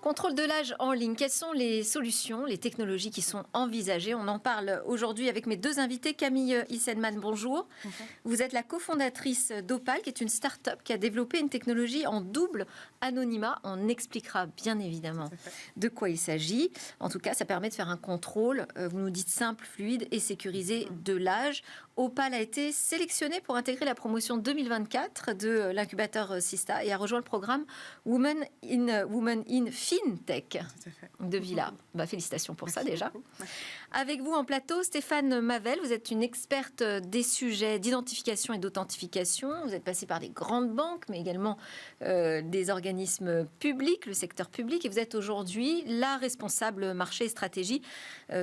Contrôle de l'âge en ligne, quelles sont les solutions, les technologies qui sont envisagées? On en parle aujourd'hui avec mes deux invités. Camille Issenman, bonjour. Bonjour. Vous êtes la cofondatrice d'Opal, qui est une start-up qui a développé une technologie en double anonymat. On expliquera bien évidemment de quoi il s'agit. En tout cas, ça permet de faire un contrôle, vous nous dites simple, fluide et sécurisé de l'âge. Opal a été sélectionné pour intégrer la promotion 2024 de l'incubateur Sista et a rejoint le programme Women in FinTech de Villa. Félicitations pour ça déjà. Avec vous en plateau, Stéphane Mavel, vous êtes une experte des sujets d'identification et d'authentification. Vous êtes passé par des grandes banques, mais également des organismes publics, le secteur public, et vous êtes aujourd'hui la responsable marché et stratégie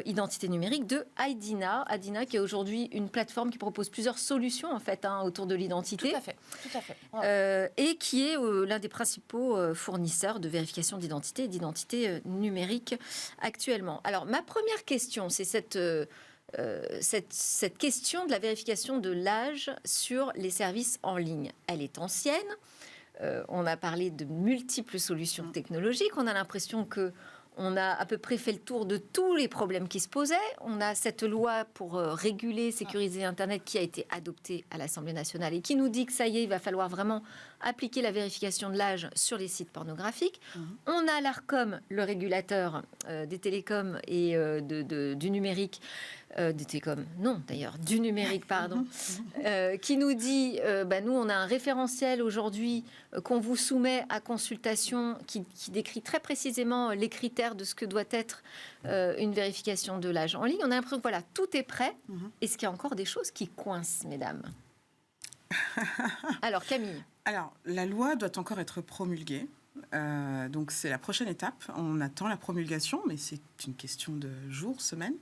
identité numérique de Idina. Idina qui est aujourd'hui une plateforme qui propose plusieurs solutions en fait autour de l'identité. Tout à fait. Ouais. Et qui est l'un des principaux fournisseurs de vérification d'identité et d'identité numérique actuellement. Alors ma première question, c'est cette question de la vérification de l'âge sur les services en ligne. Elle est ancienne. On a parlé de multiples solutions technologiques. On a l'impression que on a à peu près fait le tour de tous les problèmes qui se posaient. On a cette loi pour réguler, sécuriser Internet qui a été adoptée à l'Assemblée nationale et qui nous dit que ça y est, il va falloir vraiment appliquer la vérification de l'âge sur les sites pornographiques. On a l'Arcom, le régulateur des télécoms et du numérique, des télécoms, non d'ailleurs, du numérique, pardon, qui nous dit, nous on a un référentiel aujourd'hui qu'on vous soumet à consultation qui décrit très précisément les critères de ce que doit être une vérification de l'âge en ligne. On a l'impression que voilà, tout est prêt. Est-ce qu'il y a encore des choses qui coincent, mesdames? Alors Camille. Alors, la loi doit encore être promulguée. Donc c'est la prochaine étape. On attend la promulgation, mais c'est une question de jours, semaines,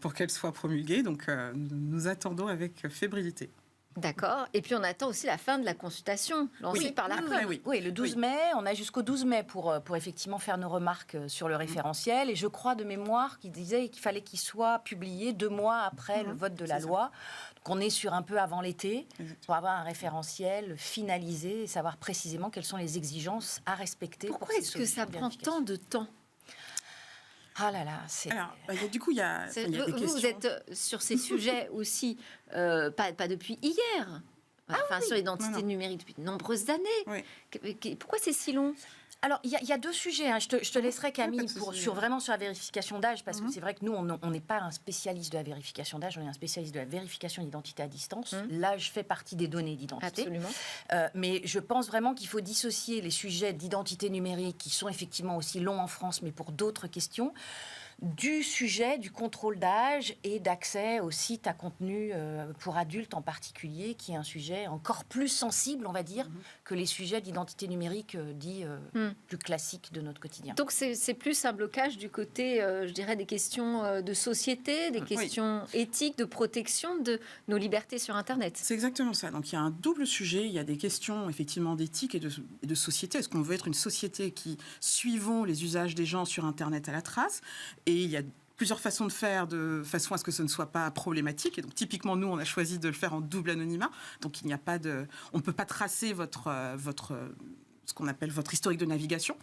pour qu'elle soit promulguée. Donc nous attendons avec fébrilité. D'accord. Et puis on attend aussi la fin de la consultation lancée par l'Arcom. Oui, le 12 mai. On a jusqu'au 12 mai pour effectivement faire nos remarques sur le référentiel. Et je crois de mémoire qu'il disait qu'il fallait qu'il soit publié 2 mois après le vote de la loi. Donc on est sur un peu avant l'été pour avoir un référentiel finalisé et savoir précisément quelles sont les exigences à respecter. Pourquoi est-ce que ça prend tant de temps ? Ah là là, c'est... Alors, du coup, il y a des questions. Vous êtes sur ces sujets aussi, pas depuis hier, sur l'identité numérique depuis de nombreuses années. Oui. Pourquoi c'est si long ? Alors, il y a 2 sujets. Je te laisserai, Camille, sur la vérification d'âge, parce que c'est vrai que nous, on n'est pas un spécialiste de la vérification d'âge, on est un spécialiste de la vérification d'identité à distance. L'âge fait partie des données d'identité. Absolument. Mais je pense vraiment qu'il faut dissocier les sujets d'identité numérique, qui sont effectivement aussi longs en France, mais pour d'autres questions, du sujet du contrôle d'âge et d'accès aux sites à contenu pour adultes en particulier, qui est un sujet encore plus sensible, on va dire, que les sujets d'identité numérique dits plus classiques de notre quotidien. Donc c'est plus un blocage du côté, je dirais, des questions de société, des questions éthiques, de protection de nos libertés sur Internet. C'est exactement ça. Donc il y a un double sujet. Il y a des questions effectivement d'éthique et de société. Est-ce qu'on veut être une société qui suivons les usages des gens sur Internet à la trace ? Et il y a plusieurs façons de faire de façon à ce que ce ne soit pas problématique. Et donc, typiquement, nous, on a choisi de le faire en double anonymat. Donc, il n'y a pas on ne peut pas tracer ce qu'on appelle votre historique de navigation.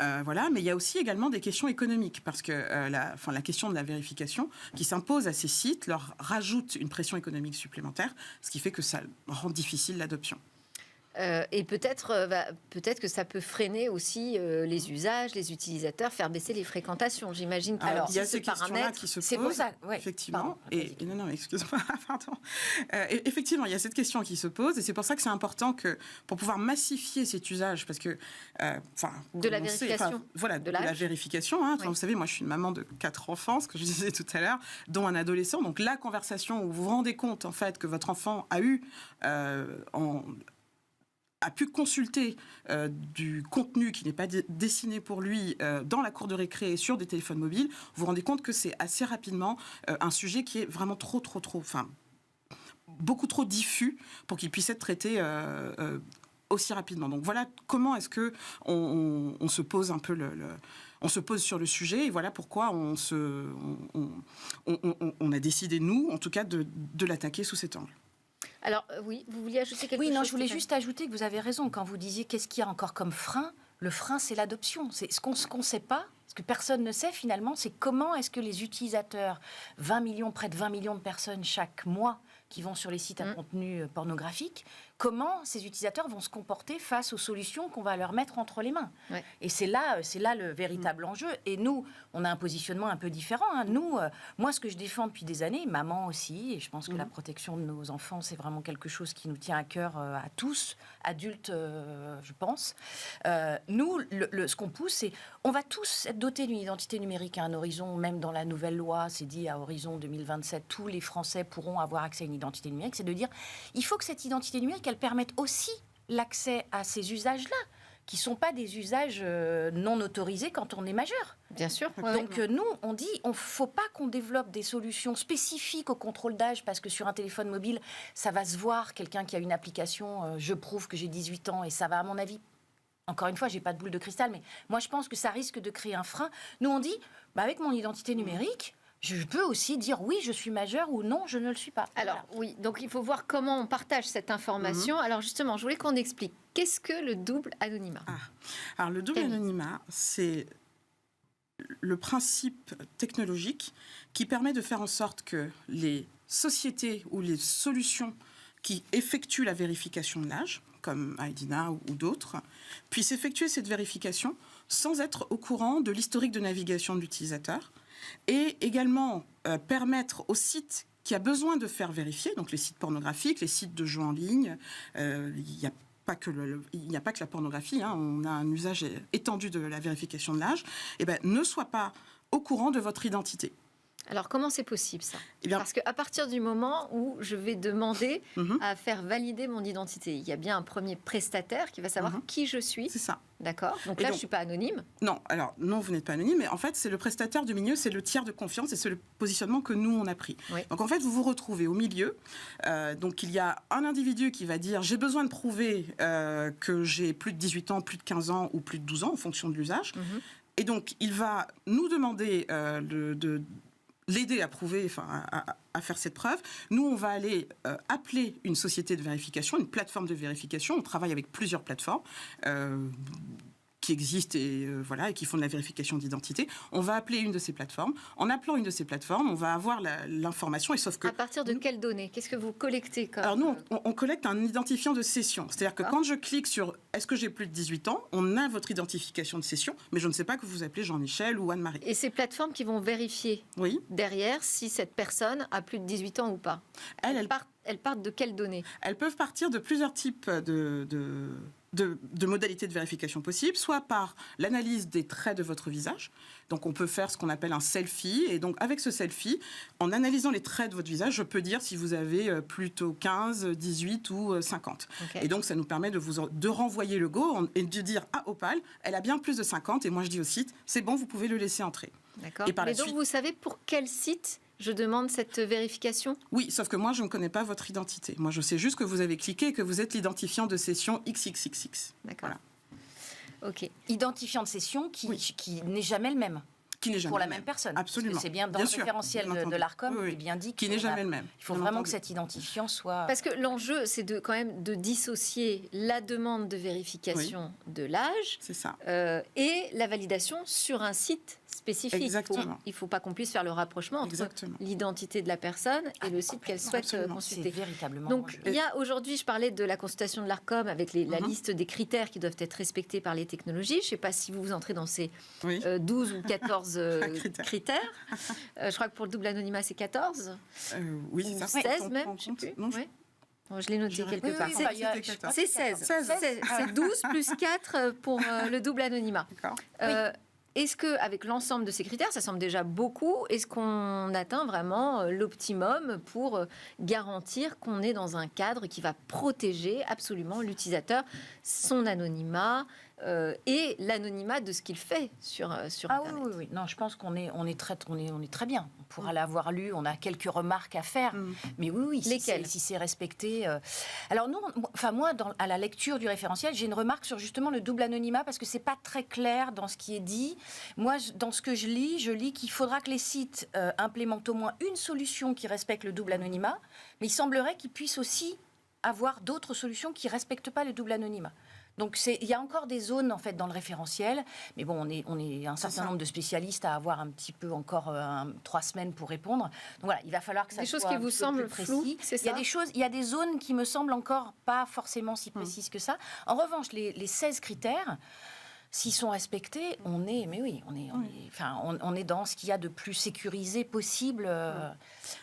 Mais il y a aussi également des questions économiques, parce que la question de la vérification qui s'impose à ces sites leur rajoute une pression économique supplémentaire, ce qui fait que ça rend difficile l'adoption. Et peut-être que ça peut freiner aussi les usages, les utilisateurs, faire baisser les fréquentations. J'imagine qu'il y a il y a ces questions-là qui se posent. C'est pour ça, effectivement. Non, excuse-moi, pardon. Effectivement, il y a cette question qui se pose, et c'est pour ça que c'est important que, pour pouvoir massifier cet usage, parce que... de la vérification. De la vérification. Vous savez, moi, je suis une maman de 4 enfants, ce que je disais tout à l'heure, dont un adolescent. Donc, la conversation où vous vous rendez compte, en fait, que votre enfant a eu a pu consulter du contenu qui n'est pas destiné pour lui dans la cour de récré sur des téléphones mobiles, vous vous rendez compte que c'est assez rapidement un sujet qui est vraiment beaucoup trop diffus pour qu'il puisse être traité aussi rapidement. Donc voilà comment est-ce que on se pose un peu on se pose sur le sujet, et voilà pourquoi on a décidé, nous, en tout cas, de l'attaquer sous cet angle. Alors, oui, vous vouliez ajouter quelque chose? Oui, non, je voulais juste ajouter que vous avez raison quand vous disiez qu'est-ce qu'il y a encore comme frein. Le frein, c'est l'adoption. C'est ce qu'on ne sait pas, ce que personne ne sait finalement, c'est comment est-ce que les utilisateurs, près de 20 millions de personnes chaque mois qui vont sur les sites à contenu pornographique, comment ces utilisateurs vont se comporter face aux solutions qu'on va leur mettre entre les mains. Ouais. Et c'est là le véritable enjeu. Et nous, on a un positionnement un peu différent. Hein. Nous, moi, ce que je défends depuis des années, maman aussi, et je pense que la protection de nos enfants, c'est vraiment quelque chose qui nous tient à cœur à tous, adultes, je pense. Nous, ce qu'on pousse, c'est on va tous être dotés d'une identité numérique à un horizon, même dans la nouvelle loi, c'est dit à horizon 2027, tous les Français pourront avoir accès à une identité numérique. C'est de dire, il faut que cette identité numérique, elle permette aussi l'accès à ces usages-là, qui ne sont pas des usages non autorisés quand on est majeur. Bien sûr. Donc nous, on dit, il ne faut pas qu'on développe des solutions spécifiques au contrôle d'âge, parce que sur un téléphone mobile, ça va se voir, quelqu'un qui a une application, je prouve que j'ai 18 ans, et ça va, à mon avis, encore une fois, je n'ai pas de boule de cristal, mais moi, je pense que ça risque de créer un frein. Nous, on dit, avec mon identité numérique, je peux aussi dire oui, je suis majeur ou non, je ne le suis pas. Alors oui, donc il faut voir comment on partage cette information. Alors justement, je voulais qu'on explique, qu'est-ce que le double anonymat ? Alors le double anonymat, c'est le principe technologique qui permet de faire en sorte que les sociétés ou les solutions qui effectuent la vérification de l'âge, comme Aidina ou d'autres, puissent effectuer cette vérification sans être au courant de l'historique de navigation de l'utilisateur, et également permettre aux sites qui a besoin de faire vérifier, donc les sites pornographiques, les sites de jeux en ligne, il n'y a pas que la pornographie, hein, on a un usage étendu de la vérification de l'âge, ne soit pas au courant de votre identité. Alors, comment c'est possible, ça ? Parce qu'à partir du moment où je vais demander à faire valider mon identité, il y a bien un premier prestataire qui va savoir qui je suis. C'est ça. D'accord. Donc là, je ne suis pas anonyme. Non, vous n'êtes pas anonyme, mais en fait, c'est le prestataire du milieu, c'est le tiers de confiance, et c'est le positionnement que nous, on a pris. Oui. Donc en fait, vous vous retrouvez au milieu. Donc il y a un individu qui va dire « j'ai besoin de prouver que j'ai plus de 18 ans, plus de 15 ans ou plus de 12 ans, en fonction de l'usage. Et donc, il va nous demander l'aider à prouver, à faire cette preuve. Nous, on va aller appeler une société de vérification, une plateforme de vérification. On travaille avec plusieurs plateformes qui existent et qui font de la vérification d'identité. On va appeler une de ces plateformes. En appelant une de ces plateformes, on va avoir l'information. Et sauf que à partir de quelles données ? Qu'est-ce que vous collectez comme... Alors nous, on collecte un identifiant de session. C'est-à-dire que quand je clique sur « Est-ce que j'ai plus de 18 ans ?», on a votre identification de session, mais je ne sais pas que vous appelez Jean-Michel ou Anne-Marie. Et ces plateformes qui vont vérifier derrière si cette personne a plus de 18 ans ou pas, elles partent de quelles données ? Elles peuvent partir de plusieurs types de modalités de vérification possibles, soit par l'analyse des traits de votre visage. Donc on peut faire ce qu'on appelle un selfie, et donc avec ce selfie, en analysant les traits de votre visage, je peux dire si vous avez plutôt 15, 18 ou 50. Okay. Et donc ça nous permet de renvoyer le go et de dire à Opal, elle a bien plus de 50, et moi je dis au site, c'est bon, vous pouvez le laisser entrer. D'accord. Et donc vous savez pour quel site je demande cette vérification ? Oui, sauf que moi, je ne connais pas votre identité. Moi, je sais juste que vous avez cliqué et que vous êtes l'identifiant de session XXXX. D'accord. Voilà. OK. Identifiant de session qui n'est jamais le même. Qui n'est jamais pour la même personne. Absolument. Parce que c'est bien dans le référentiel de l'ARCOM, il est bien dit qui n'est jamais le même. Il faut vraiment que cet identifiant soit... Parce que l'enjeu, c'est quand même de dissocier la demande de vérification de l'âge et la validation sur un site spécifique. Exactement. Il ne faut pas qu'on puisse faire le rapprochement entre l'identité de la personne et le site qu'elle souhaite consulter. C'est véritablement... Donc, il y a aujourd'hui, je parlais de la consultation de l'ARCOM avec la liste des critères qui doivent être respectés par les technologies. Je ne sais pas si vous entrez dans ces 12 ou 14 critères. Je crois que pour le double anonymat, c'est 14. Oui, c'est ça. 16 même, je ne sais plus. Je l'ai noté quelque part. C'est 16. C'est 12 plus 4 pour le double anonymat. Est-ce qu'avec l'ensemble de ces critères, ça semble déjà beaucoup, est-ce qu'on atteint vraiment l'optimum pour garantir qu'on est dans un cadre qui va protéger absolument l'utilisateur, son anonymat et l'anonymat de ce qu'il fait sur Internet? Oui. Non, je pense qu'on est très bien. On pourra l'avoir lu, on a quelques remarques à faire. Mais oui, lesquelles? Si c'est respecté. Alors moi, à la lecture du référentiel, j'ai une remarque sur justement le double anonymat parce que c'est pas très clair dans ce qui est dit. Moi, dans ce que je lis qu'il faudra que les sites implémentent au moins une solution qui respecte le double anonymat, mais il semblerait qu'ils puissent aussi avoir d'autres solutions qui ne respectent pas le double anonymat. Donc il y a encore des zones en fait dans le référentiel, mais bon, on est un certain nombre de spécialistes à avoir un petit peu encore 3 semaines pour répondre. Donc voilà, il va falloir que ça soit des choses qui vous semblent floues, c'est ça ? Il y a des zones qui me semblent encore pas forcément si précises que ça. En revanche, les 16 critères, s'ils sont respectés, on est dans ce qu'il y a de plus sécurisé possible.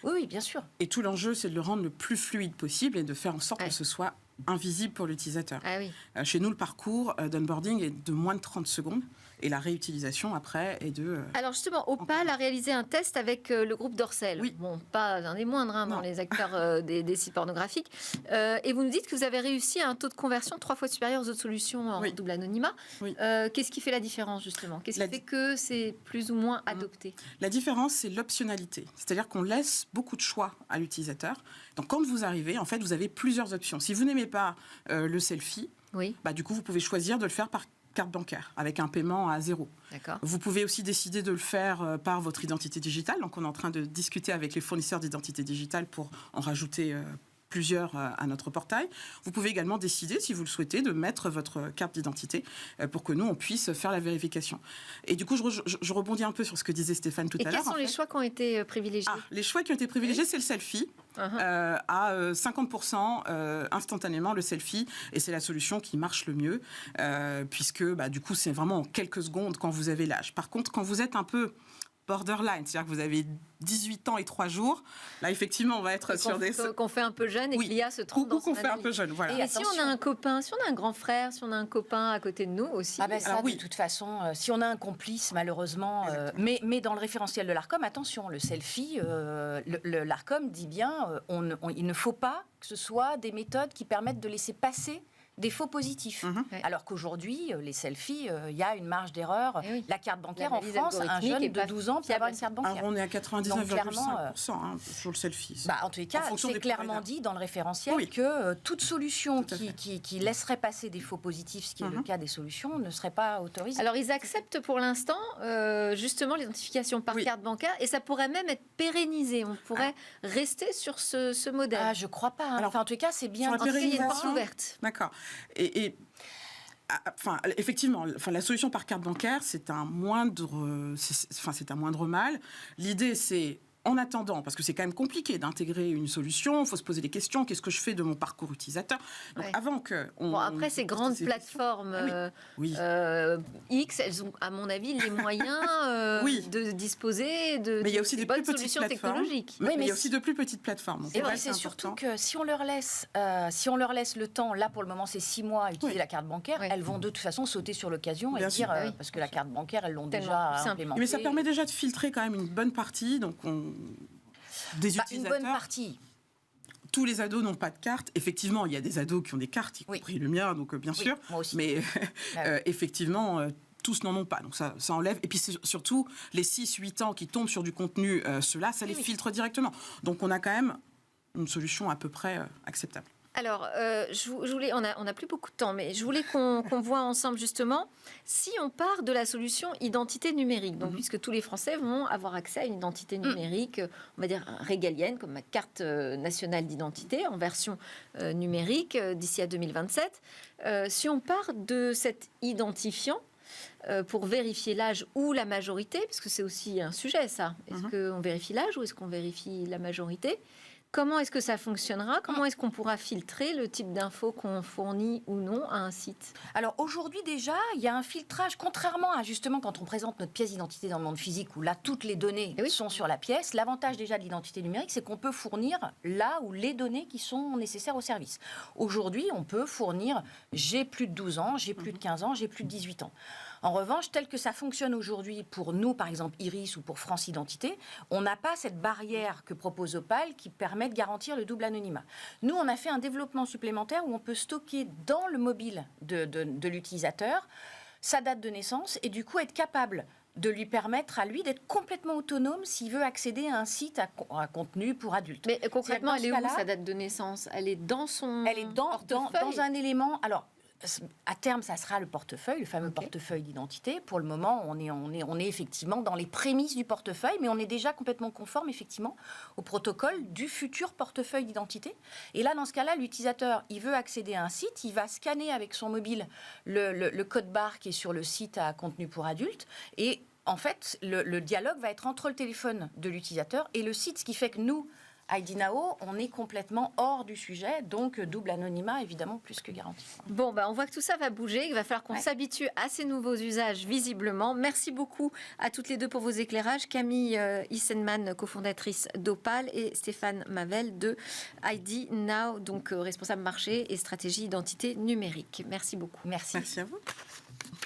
Oui, bien sûr. Et tout l'enjeu, c'est de le rendre le plus fluide possible et de faire en sorte que ce soit invisible pour l'utilisateur. Ah oui. Chez nous, le parcours d'onboarding est de moins de 30 secondes et la réutilisation après est de... Alors justement, Opal a réalisé un test avec le groupe Dorsel. Oui. Bon, pas un des moindres dans les acteurs des sites pornographiques. Et vous nous dites que vous avez réussi à un taux de conversion 3 fois supérieur aux autres solutions en double anonymat. Oui. Qu'est-ce qui fait la différence justement ? Qu'est-ce qui fait que c'est plus ou moins adopté ? La différence, c'est l'optionnalité. C'est-à-dire qu'on laisse beaucoup de choix à l'utilisateur. Donc quand vous arrivez, en fait, vous avez plusieurs options. Si vous n'aimez pas le selfie, du coup, vous pouvez choisir de le faire par carte bancaire, avec un paiement à 0. D'accord. Vous pouvez aussi décider de le faire par votre identité digitale. Donc, on est en train de discuter avec les fournisseurs d'identité digitale pour en rajouter plusieurs à notre portail. Vous pouvez également décider, si vous le souhaitez, de mettre votre carte d'identité pour que nous, on puisse faire la vérification. Et du coup, je rebondis un peu sur ce que disait Stéphane tout à l'heure. Et quels sont les choix qui ont été privilégiés ? Les choix qui ont été privilégiés, c'est le selfie. À 50% instantanément le selfie, et c'est la solution qui marche le mieux puisque du coup c'est vraiment en quelques secondes quand vous avez l'âge. Par contre, quand vous êtes un peu borderline, c'est-à-dire que vous avez 18 ans et 3 jours, là effectivement on va être sur des... Qu'on fait un peu jeune et que l'IA se trompe dans son analyse. Fait un peu jeune, voilà. Et si on a un copain, si on a un grand frère, si on a un copain à côté de nous aussi... De toute façon, si on a un complice, malheureusement... mais dans le référentiel de l'ARCOM, attention, le selfie, l'ARCOM dit bien, il ne faut pas que ce soit des méthodes qui permettent de laisser passer des faux positifs. Alors qu'aujourd'hui, les selfies, il y a une marge d'erreur. La carte bancaire en France, un jeune de 12 ans peut avoir une carte bancaire. Alors on est à 99,5% sur le selfie. En tous les cas, c'est clairement dit dans le référentiel que toute solution qui laisserait passer des faux positifs, ce qui est le cas des solutions, ne serait pas autorisée. Alors ils acceptent pour l'instant justement l'identification par carte bancaire et ça pourrait même être pérennisé. On pourrait rester sur ce modèle. Je ne crois pas. Alors, en tout cas, c'est bien. En tout cas, il y a une porte ouverte. D'accord. Effectivement, la solution par carte bancaire, c'est un moindre mal. L'idée, c'est en attendant, parce que c'est quand même compliqué d'intégrer une solution, il faut se poser des questions, qu'est-ce que je fais de mon parcours utilisateur ? Donc, avant que... après, ces grandes plateformes X, elles ont, à mon avis, les moyens de disposer de mais il y a aussi des bonnes plus solutions technologiques. Mais il y a aussi de plus petites plateformes. Donc c'est surtout que si on leur laisse le temps, là pour le moment c'est 6 mois à utiliser la carte bancaire, elles vont de toute façon sauter sur l'occasion et dire, parce que la carte bancaire, elles l'ont déjà implémentée. Mais ça permet déjà de filtrer quand même une bonne partie, donc des utilisateurs. Une bonne partie. Tous les ados n'ont pas de carte. Effectivement, il y a des ados qui ont des cartes, y compris le mien, donc bien sûr. Moi aussi. Mais effectivement, tous n'en ont pas. Donc ça enlève. Et puis c'est surtout les 6-8 ans qui tombent sur du contenu, ceux-là, ça les filtre directement. Donc on a quand même une solution à peu près acceptable. Alors, je voulais, on n'a plus beaucoup de temps, mais je voulais qu'on voit ensemble justement, si on part de la solution identité numérique, donc puisque tous les Français vont avoir accès à une identité numérique, on va dire régalienne, comme ma carte nationale d'identité en version numérique d'ici à 2027, si on part de cet identifiant, pour vérifier l'âge ou la majorité, parce que c'est aussi un sujet ça, est-ce qu'on vérifie l'âge ou est-ce qu'on vérifie la majorité ? Comment est-ce que ça fonctionnera ? Comment est-ce qu'on pourra filtrer le type d'infos qu'on fournit ou non à un site ? Alors aujourd'hui déjà, il y a un filtrage, contrairement à justement quand on présente notre pièce d'identité dans le monde physique où là toutes les données sont sur la pièce. L'avantage déjà de l'identité numérique, c'est qu'on peut fournir là où les données qui sont nécessaires au service. Aujourd'hui, on peut fournir j'ai plus de 12 ans, j'ai plus de 15 ans, j'ai plus de 18 ans. En revanche, tel que ça fonctionne aujourd'hui pour nous, par exemple Iris ou pour France Identité, on n'a pas cette barrière que propose Opal qui permet de garantir le double anonymat. Nous, on a fait un développement supplémentaire où on peut stocker dans le mobile de l'utilisateur sa date de naissance et du coup être capable de lui permettre à lui d'être complètement autonome s'il veut accéder à un site à contenu pour adultes. Mais concrètement, elle est où sa date de naissance ? Elle est dans son Elle est dans un élément... Alors, à terme, ça sera le portefeuille, le fameux portefeuille d'identité. Pour le moment, on est effectivement dans les prémices du portefeuille, mais on est déjà complètement conforme, effectivement, au protocole du futur portefeuille d'identité. Et là, dans ce cas-là, l'utilisateur, il veut accéder à un site, il va scanner avec son mobile le code barre qui est sur le site à contenu pour adultes, et en fait, le dialogue va être entre le téléphone de l'utilisateur et le site, ce qui fait que nous, ID Now, on est complètement hors du sujet, donc double anonymat, évidemment, plus que garanti. Bon, on voit que tout ça va bouger, il va falloir qu'on s'habitue à ces nouveaux usages, visiblement. Merci beaucoup à toutes les deux pour vos éclairages. Camille Issenman, cofondatrice d'Opal, et Stéphane Mavel de ID Now, donc responsable marché et stratégie identité numérique. Merci beaucoup. Merci. Merci à vous.